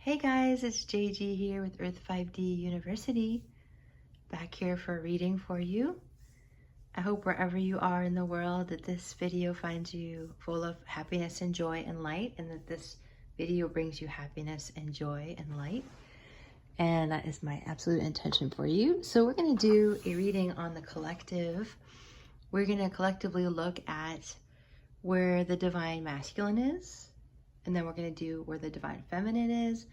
Hey guys, it's JG here with Earth 5D University, back here for a reading for you. I hope wherever you are in the world that this video finds you full of happiness and joy and light, and that this video brings you happiness and joy and light. And that is my absolute intention for you. So we're going to do a reading on the collective. We're going to collectively look at where the divine masculine is, and then we're going to do where the divine feminine is,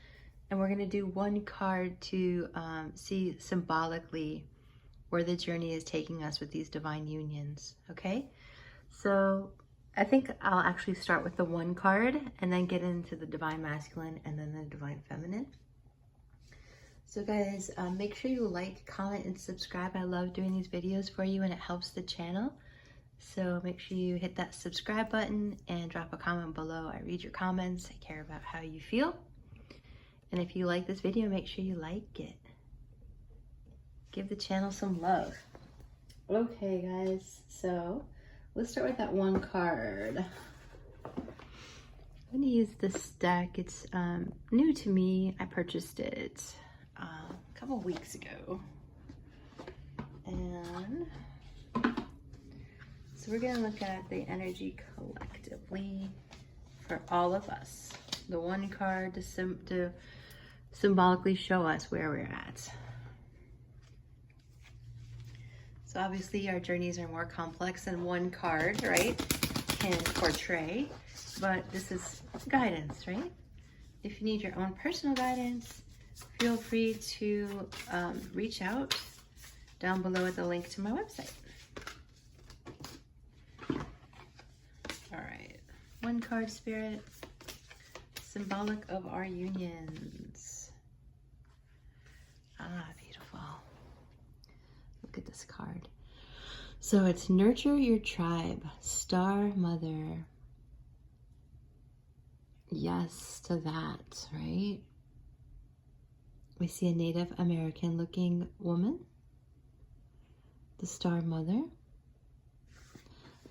and we're going to do one card to see symbolically where the journey is taking us with these divine unions. Okay, so I think I'll actually start with the one card and then get into the divine masculine and then the divine feminine. So guys, make sure you like, comment, and subscribe. I love doing these videos for you and it helps the channel. So make sure you hit that subscribe button and drop a comment below. I read your comments. I care about how you feel. And if you like this video, make sure you like it. Give the channel some love. Okay guys, so let's start with that one card. I'm going to use this deck. It's new to me. I purchased it a couple weeks ago. And so we're going to look at the energy collectively for all of us. The one card to symbolically show us where we're at. So obviously our journeys are more complex than one card, right, can portray, but this is guidance, right? If you need your own personal guidance, feel free to reach out down below at the link to my website. All right, one card, Spirit, symbolic of our unions. Ah, beautiful. Look at this card. So it's nurture your tribe, Star Mother. Yes to that, right? We see a Native American looking woman, the Star Mother.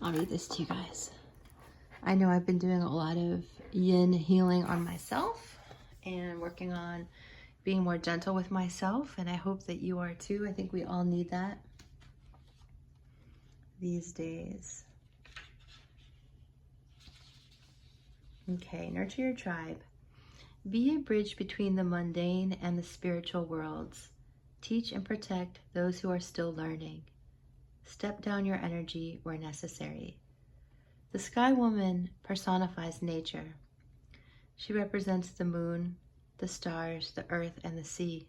I'll read this to you guys. I know I've been doing a lot of yin healing on myself and working on being more gentle with myself, and I hope that you are too. I think we all need that these days. Okay, nurture your tribe. Be a bridge between the mundane and the spiritual worlds. Teach and protect those who are still learning. Step down your energy where necessary. The Sky Woman personifies nature. She represents the moon, the stars, the earth, and the sea.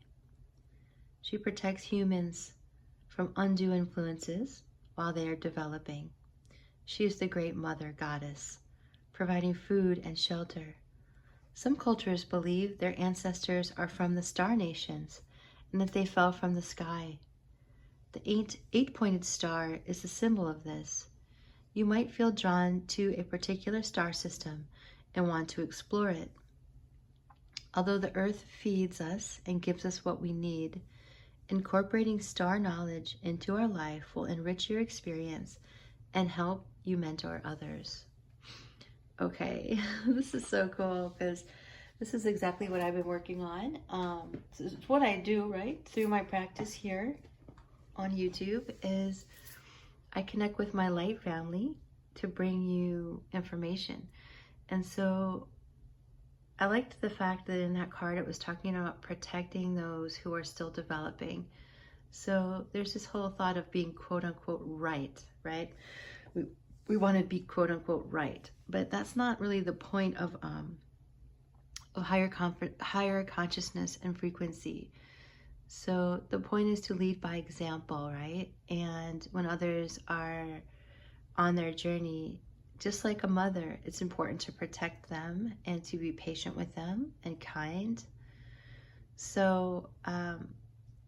She protects humans from undue influences while they are developing. She is the great mother goddess, providing food and shelter. Some cultures believe their ancestors are from the star nations and that they fell from the sky. The eight-pointed star is a symbol of this. You might feel drawn to a particular star system and want to explore it. Although the earth feeds us and gives us what we need, incorporating star knowledge into our life will enrich your experience and help you mentor others. Okay, this is so cool because this is exactly what I've been working on. It's what I do, right, through my practice here on YouTube is I connect with my light family to bring you information. And so I liked the fact that in that card it was talking about protecting those who are still developing. So there's this whole thought of being quote unquote right? We want to be quote unquote right, but that's not really the point of higher consciousness and frequency. So the point is to lead by example, right? And when others are on their journey, just like a mother, it's important to protect them and to be patient with them and kind. So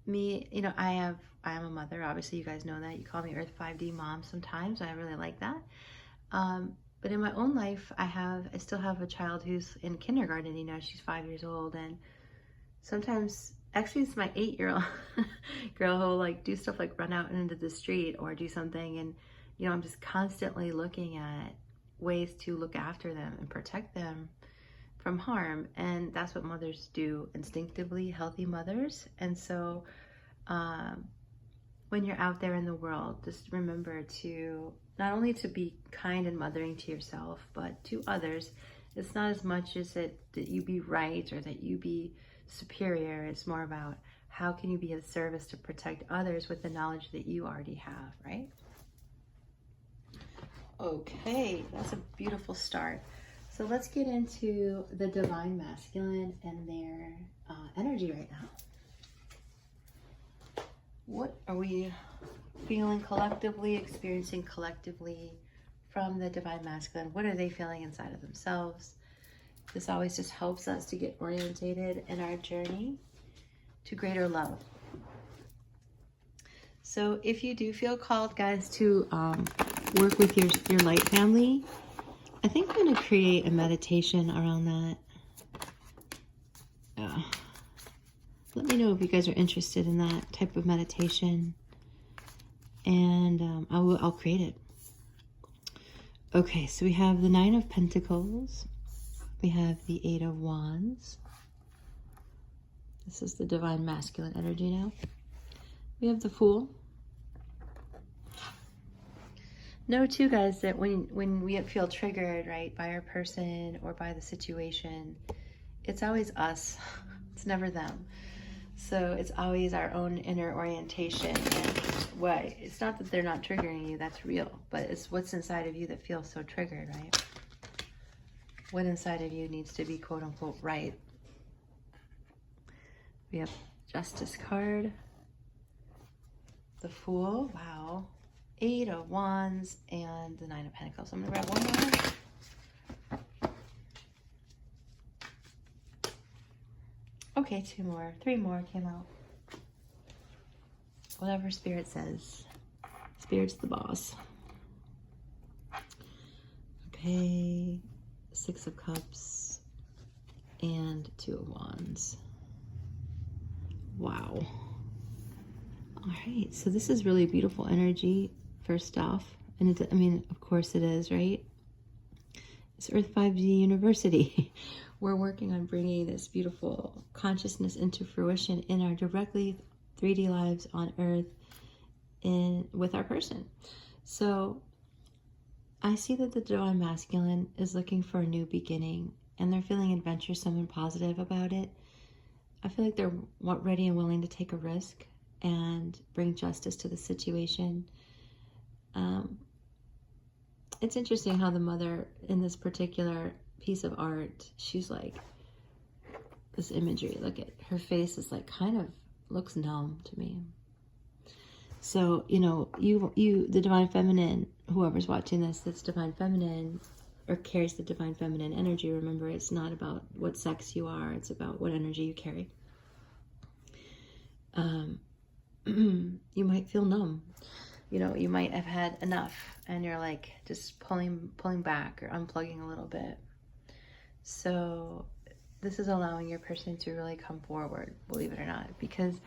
me, you know, I am a mother. Obviously, you guys know that. You call me Earth 5D Mom sometimes. I really like that. But in my own life, I still have a child who's in kindergarten. You know, she's 5 years old, and sometimes, actually, it's my 8-year-old girl who will like do stuff like run out into the street or do something, and you know, I'm just constantly looking at ways to look after them and protect them from harm. And that's what mothers do instinctively, healthy mothers. And so when you're out there in the world, just remember to not only to be kind and mothering to yourself, but to others. It's not as much as that you be right or that you be superior. It's more about how can you be of service to protect others with the knowledge that you already have, right? Okay, that's a beautiful start. So let's get into the Divine Masculine and their energy right now. What are we feeling collectively, experiencing collectively from the Divine Masculine? What are they feeling inside of themselves? This always just helps us to get orientated in our journey to greater love. So if you do feel called, guys, to work with your light family, I think I'm going to create a meditation around that. Let me know if you guys are interested in that type of meditation, and I'll create it. Okay, so we have the Nine of Pentacles. We have the Eight of Wands. This is the Divine Masculine energy now. We have the Fool. Know too, guys, that when we feel triggered, right, by our person or by the situation, it's always us. It's never them. So it's always our own inner orientation. And what, it's not that they're not triggering you, that's real, but it's what's inside of you that feels so triggered, right? What inside of you needs to be quote unquote right. We have Justice card, the Fool, wow, Eight of Wands, and the Nine of Pentacles. I'm gonna grab one more. Okay, two more, three more came out. Whatever Spirit says. Spirit's the boss. Okay, Six of Cups and Two of Wands. Wow. All right, so this is really beautiful energy, first off. And I mean, of course it is, right? It's Earth 5D University. We're working on bringing this beautiful consciousness into fruition in our directly 3D lives on Earth with our person. So I see that the Divine Masculine is looking for a new beginning, and they're feeling adventuresome and positive about it. I feel like they're ready and willing to take a risk and bring justice to the situation. It's interesting how the mother in this particular piece of art, she's like, this imagery, look at her face is like kind of looks numb to me. So, you know, you the Divine Feminine, whoever's watching this that's Divine Feminine or carries the Divine Feminine energy, remember, it's not about what sex you are, it's about what energy you carry. You might feel numb. You know, you might have had enough and you're like just pulling back or unplugging a little bit. So this is allowing your person to really come forward, believe it or not, because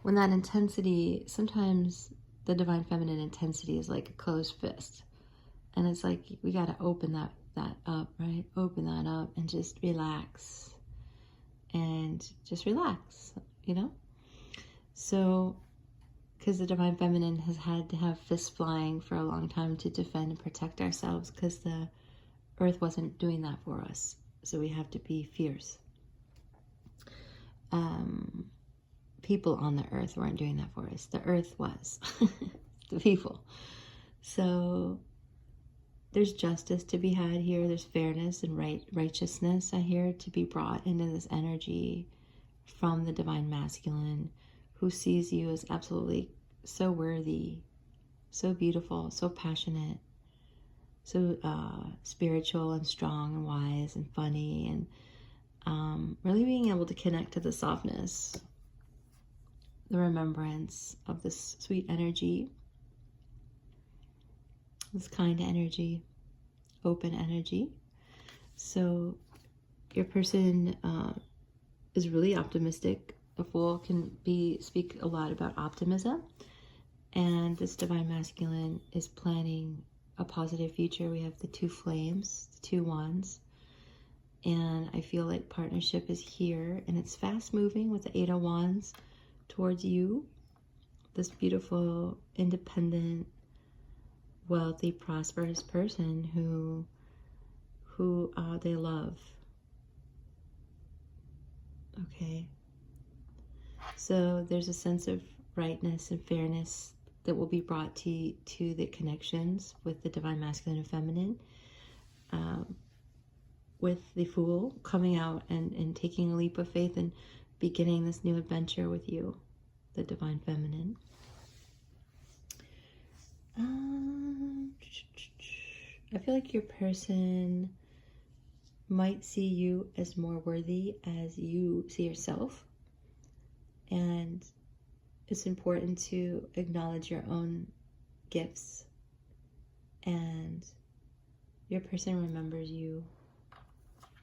when that intensity, sometimes the Divine Feminine intensity is like a closed fist. And it's like, we got to open that up, right? Open that up and just relax. And just relax, you know? So, because the Divine Feminine has had to have fists flying for a long time to defend and protect ourselves, because the Earth wasn't doing that for us. So we have to be fierce. People on the Earth weren't doing that for us. The Earth was. The people. So there's justice to be had here. There's fairness and righteousness, I hear, to be brought into this energy from the Divine Masculine, who sees you as absolutely so worthy, so beautiful, so passionate, so spiritual and strong and wise and funny, and really being able to connect to the softness, the remembrance of this sweet energy, this kind energy, open energy. So your person is really optimistic. A Fool can speak a lot about optimism, and this Divine Masculine is planning a positive future. We have the two flames, the two wands, And I feel like partnership is here, and it's fast moving with the Eight of Wands towards you, this beautiful, independent, wealthy, prosperous person who they love. Okay, so there's a sense of rightness and fairness that will be brought to the connections with the divine masculine and feminine, with the Fool coming out and taking a leap of faith and beginning this new adventure with you, the divine feminine. I feel like your person might see you as more worthy as you see yourself. And it's important to acknowledge your own gifts. And your person remembers you.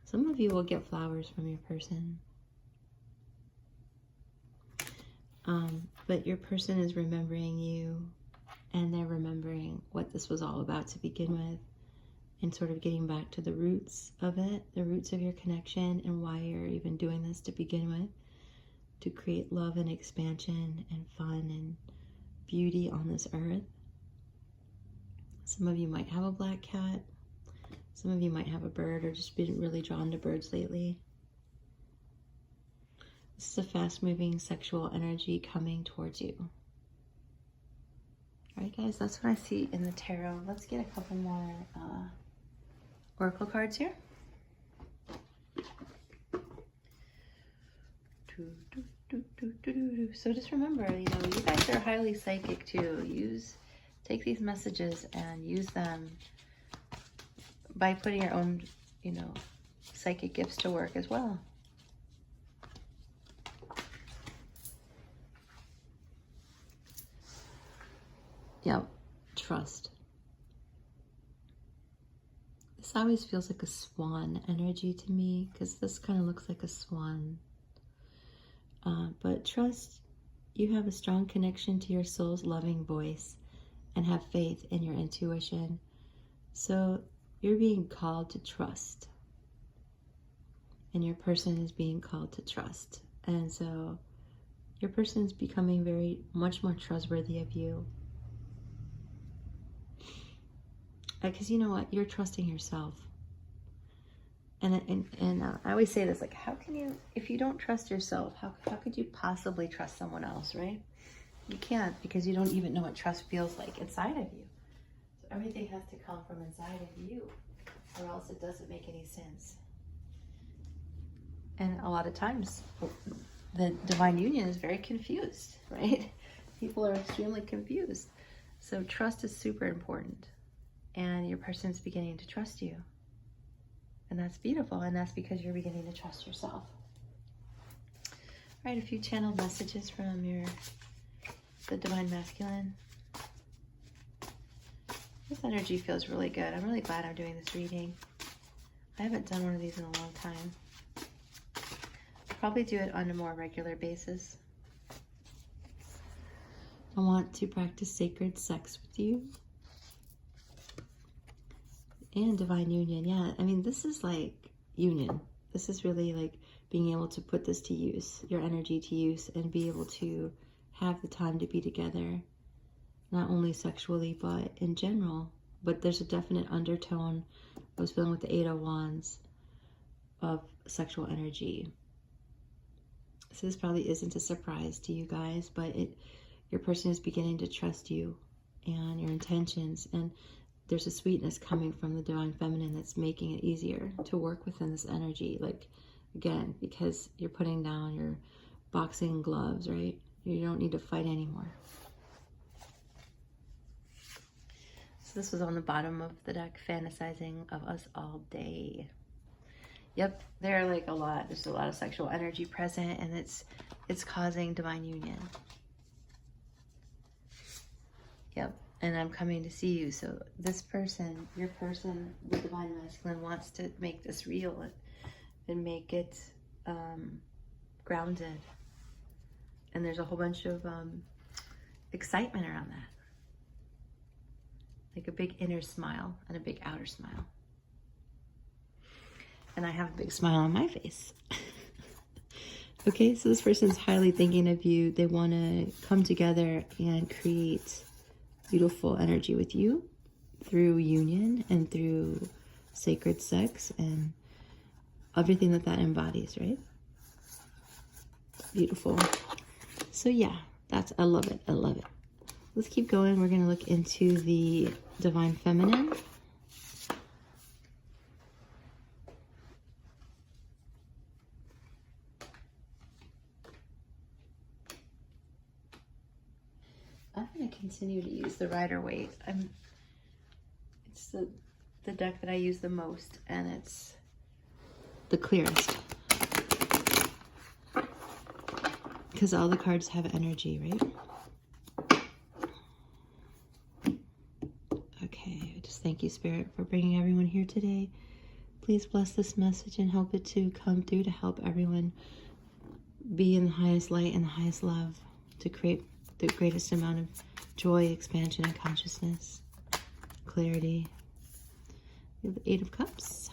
Some of you will get flowers from your person. But your person is remembering you, and they're remembering what this was all about to begin with, and sort of getting back to the roots of it, the roots of your connection, and why you're even doing this to begin with, to create love and expansion and fun and beauty on this earth. Some of you might have a black cat. Some of you might have a bird, or just been really drawn to birds lately. This is a fast-moving sexual energy coming towards you. All right, guys, that's what I see in the tarot. Let's get a couple more oracle cards here. So just remember, you guys are highly psychic too. Take these messages and use them by putting your own, psychic gifts to work as well. Yep, trust. This always feels like a swan energy to me, because this kind of looks like a swan. But trust, you have a strong connection to your soul's loving voice and have faith in your intuition. So you're being called to trust. And your person is being called to trust. And so your person is becoming much more trustworthy of you. Because you know what? You're trusting yourself. And I always say this, like, how can you, if you don't trust yourself, how could you possibly trust someone else, right? You can't, because you don't even know what trust feels like inside of you. So everything has to come from inside of you, or else it doesn't make any sense. And a lot of times, the divine union is very confused, right? People are extremely confused. So trust is super important. And your person's beginning to trust you. And that's beautiful, and that's because you're beginning to trust yourself. All right, a few channeled messages from the divine masculine. This energy feels really good. I'm really glad I'm doing this reading. I haven't done one of these in a long time. I'll probably do it on a more regular basis. I want to practice sacred sex with you. And divine union, yeah. I mean, this is like union. This is really like being able to put this to use, your energy to use, and be able to have the time to be together, not only sexually, but in general. But there's a definite undertone I was feeling with the Eight of Wands of sexual energy. So this probably isn't a surprise to you guys, but your person is beginning to trust you and your intentions, and there's a sweetness coming from the divine feminine that's making it easier to work within this energy. Like, again, because you're putting down your boxing gloves, right? You don't need to fight anymore. So this was on the bottom of the deck, fantasizing of us all day. Yep, there are like a lot. There's a lot of sexual energy present, and it's causing divine union. Yep. And I'm coming to see you. So this person, your person, the divine masculine, wants to make this real and make it grounded. And there's a whole bunch of excitement around that. Like a big inner smile and a big outer smile. and I have a big smile on my face. Okay, so this person's highly thinking of you. They want to come together and create beautiful energy with you through union and through sacred sex and everything that embodies, right? Beautiful. So yeah, I love it. I love it. Let's keep going. We're going to look into the divine feminine. I'm going to continue to use the Rider-Waite. It's the deck that I use the most, and it's the clearest. Because all the cards have energy, right? Okay, I just thank you, Spirit, for bringing everyone here today. Please bless this message and help it to come through to help everyone be in the highest light and the highest love, to create the greatest amount of joy, expansion, and consciousness, clarity. We have the Eight of Cups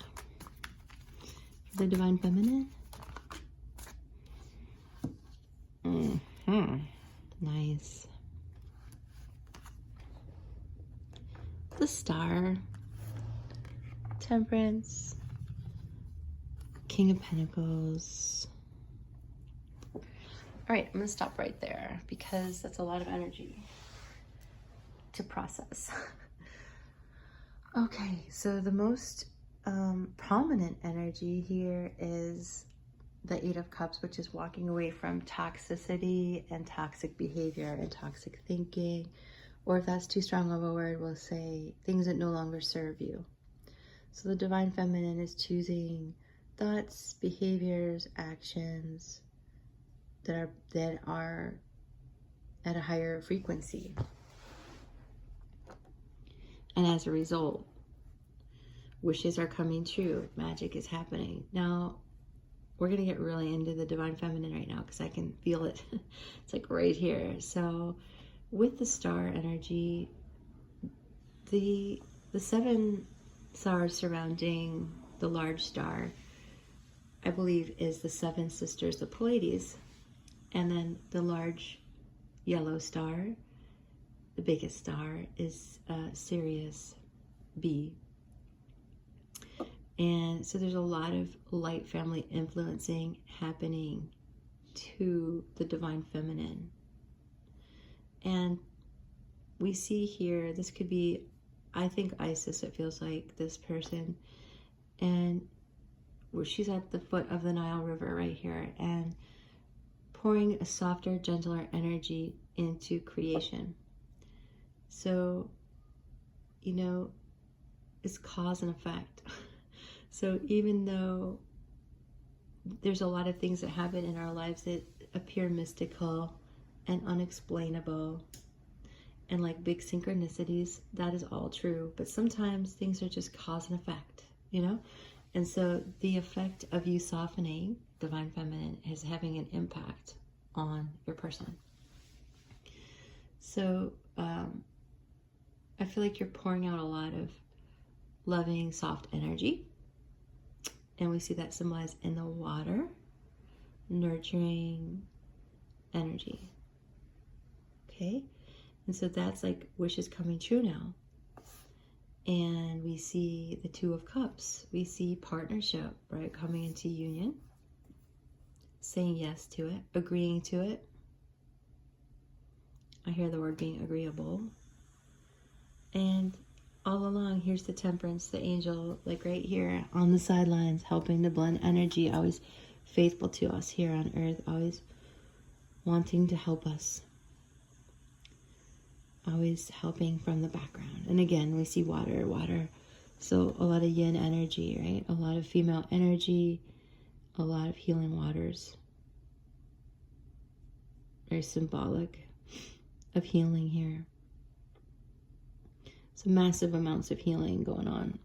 for the divine feminine. Nice. The Star, Temperance, King of Pentacles. All right, I'm going to stop right there because that's a lot of energy to process. Okay, so the most prominent energy here is the Eight of Cups, which is walking away from toxicity and toxic behavior and toxic thinking, or if that's too strong of a word, we'll say things that no longer serve you. So the divine feminine is choosing thoughts, behaviors, actions that are at a higher frequency. And as a result, wishes are coming true. Magic is happening. Now, we're going to get really into the divine feminine right now because I can feel it. It's like right here. So with the star energy, the 7 stars surrounding the large star, I believe, is the 7 sisters, the Pleiades. And then the large yellow star, the biggest star, is Sirius B. And so there's a lot of light family influencing happening to the divine feminine. And we see here, this could be, I think, Isis, it feels like, this person. And where she's at the foot of the Nile River right here, and pouring a softer, gentler energy into creation. So, you know, it's cause and effect. So even though there's a lot of things that happen in our lives that appear mystical and unexplainable and like big synchronicities, that is all true. But sometimes things are just cause and effect, you know? And so the effect of you softening, divine feminine, is having an impact on your person. So I feel like you're pouring out a lot of loving, soft energy. And we see that symbolized in the water, nurturing energy. Okay? And so that's like wishes coming true now. And we see the Two of Cups. We see partnership, right? Coming into union. Saying yes to it, agreeing to it. I hear the word being agreeable. And all along, here's the Temperance, the angel, like right here on the sidelines, helping to blend energy, always faithful to us here on earth, always wanting to help us, always helping from the background. And again, we see water. So a lot of yin energy, right? A lot of female energy, a lot of healing waters. Very symbolic of healing here. So massive amounts of healing going on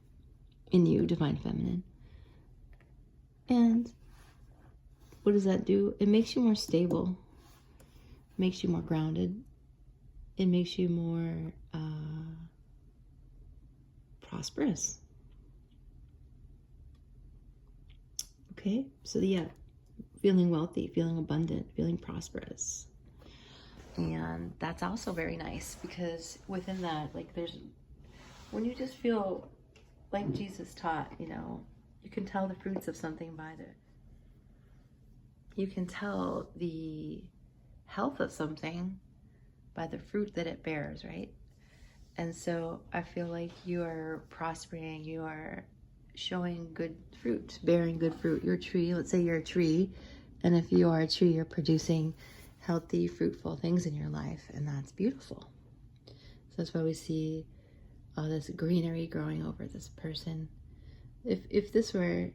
in you, divine feminine. And what does that do? It makes you more stable. It makes you more grounded. It makes you more prosperous. Okay, so yeah, feeling wealthy, feeling abundant, feeling prosperous. And that's also very nice, because within that, like, there's, when you just feel like Jesus taught, you know, you can tell the fruits of something by you can tell the health of something by the fruit that it bears, right? And so I feel like you are prospering, you are showing good fruit, bearing good fruit. Your tree, let's say you're a tree, and if you are a tree, you're producing healthy, fruitful things in your life, and that's beautiful. So that's why we see all this greenery growing over this person. If this were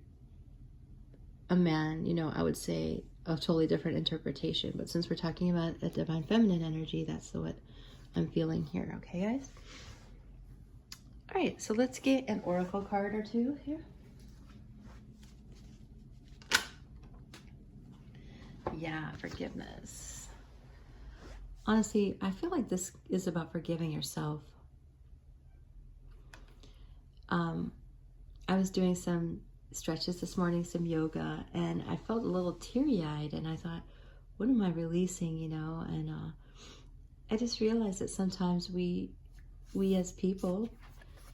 a man, you know, I would say a totally different interpretation. But since we're talking about a divine feminine energy, that's what I'm feeling here. Okay, guys? All right, so let's get an oracle card or two here. Yeah, forgiveness. Honestly, I feel like this is about forgiving yourself. I was doing some stretches this morning, some yoga, and I felt a little teary-eyed, and I thought, what am I releasing, you know? And I just realized that sometimes we as people,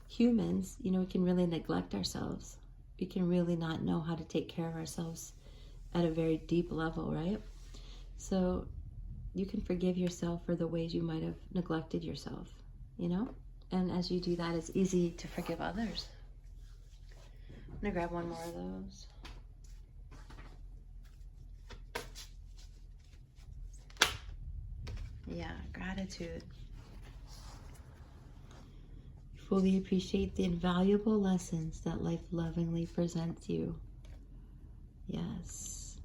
humans, you know, we can really neglect ourselves. We can really not know how to take care of ourselves at a very deep level, right? So you can forgive yourself for the ways you might have neglected yourself, you know? And as you do that, it's easy to forgive others. I'm gonna grab one more of those. Yeah, gratitude. Fully appreciate the invaluable lessons that life lovingly presents you. Yes.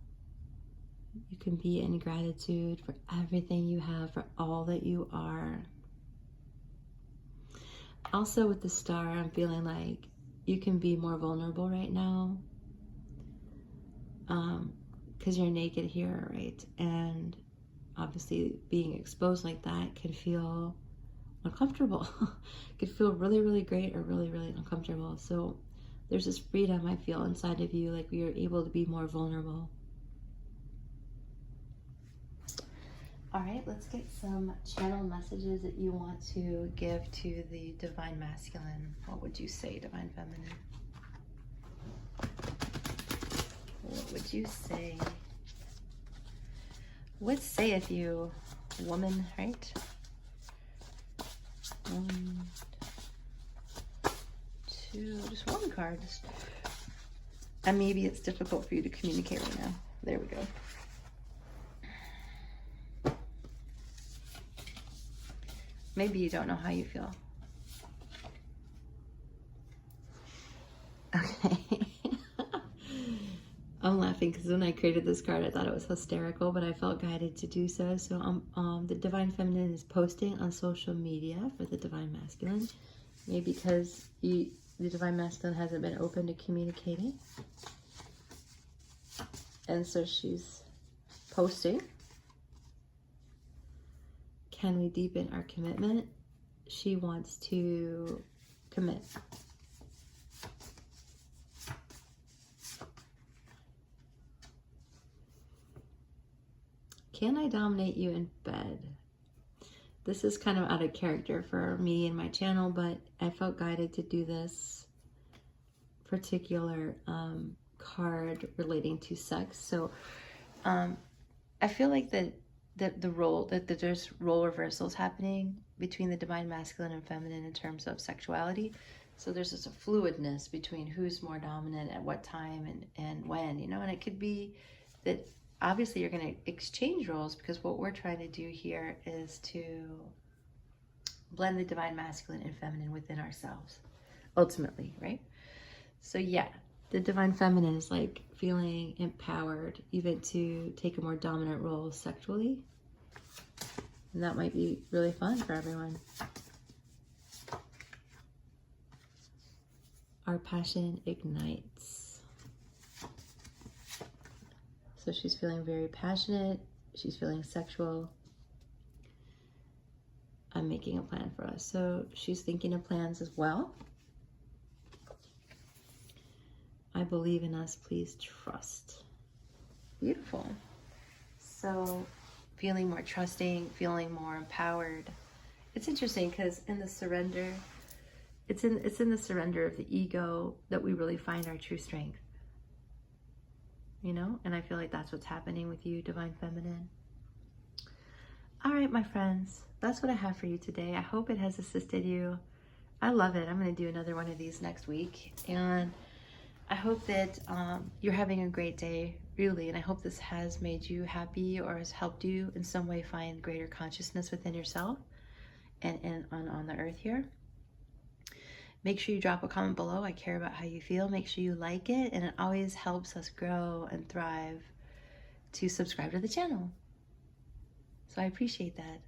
You can be in gratitude for everything you have, for all that you are. Also with the star, I'm feeling like you can be more vulnerable right now. Because you're naked here, right? And obviously being exposed like that can feel uncomfortable. It could feel really, really great or really, really uncomfortable. So there's this freedom I feel inside of you, like you're able to be more vulnerable. All right, let's get some channel messages that you want to give to the Divine Masculine. What would you say, Divine Feminine? What would you say? What saith you, woman, right? 1, 2, just one card. And maybe it's difficult for you to communicate right now. There we go. Maybe you don't know how you feel. Okay. I'm laughing because when I created this card, I thought it was hysterical, but I felt guided to do so. So the Divine Feminine is posting on social media for the Divine Masculine. Maybe because the Divine Masculine hasn't been open to communicating. And so she's posting. Can we deepen our commitment? She wants to commit. Can I dominate you in bed? This is kind of out of character for me and my channel, but I felt guided to do this particular card relating to sex. So I feel like that there's role reversals happening between the Divine Masculine and Feminine in terms of sexuality. So there's this fluidness between who's more dominant at what time and when, you know, and it could be that obviously you're going to exchange roles, because what we're trying to do here is to blend the Divine Masculine and Feminine within ourselves, ultimately, right? So yeah, the Divine Feminine is like feeling empowered even to take a more dominant role sexually. And that might be really fun for everyone. Our passion ignites. So she's feeling very passionate. She's feeling sexual. I'm making a plan for us. So she's thinking of plans as well. I believe in us. Please trust. Beautiful. So feeling more trusting, feeling more empowered. It's interesting because in the surrender, it's in the surrender of the ego that we really find our true strength. You know, and I feel like that's what's happening with you, Divine Feminine. All right, my friends, that's what I have for you today. I hope it has assisted you. I love it. I'm going to do another one of these next week. And I hope that you're having a great day, really. And I hope this has made you happy or has helped you in some way find greater consciousness within yourself and on the earth here. Make sure you drop a comment below. I care about how you feel. Make sure you like it. And it always helps us grow and thrive to subscribe to the channel. So I appreciate that.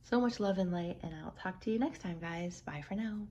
So much love and light. And I'll talk to you next time, guys. Bye for now.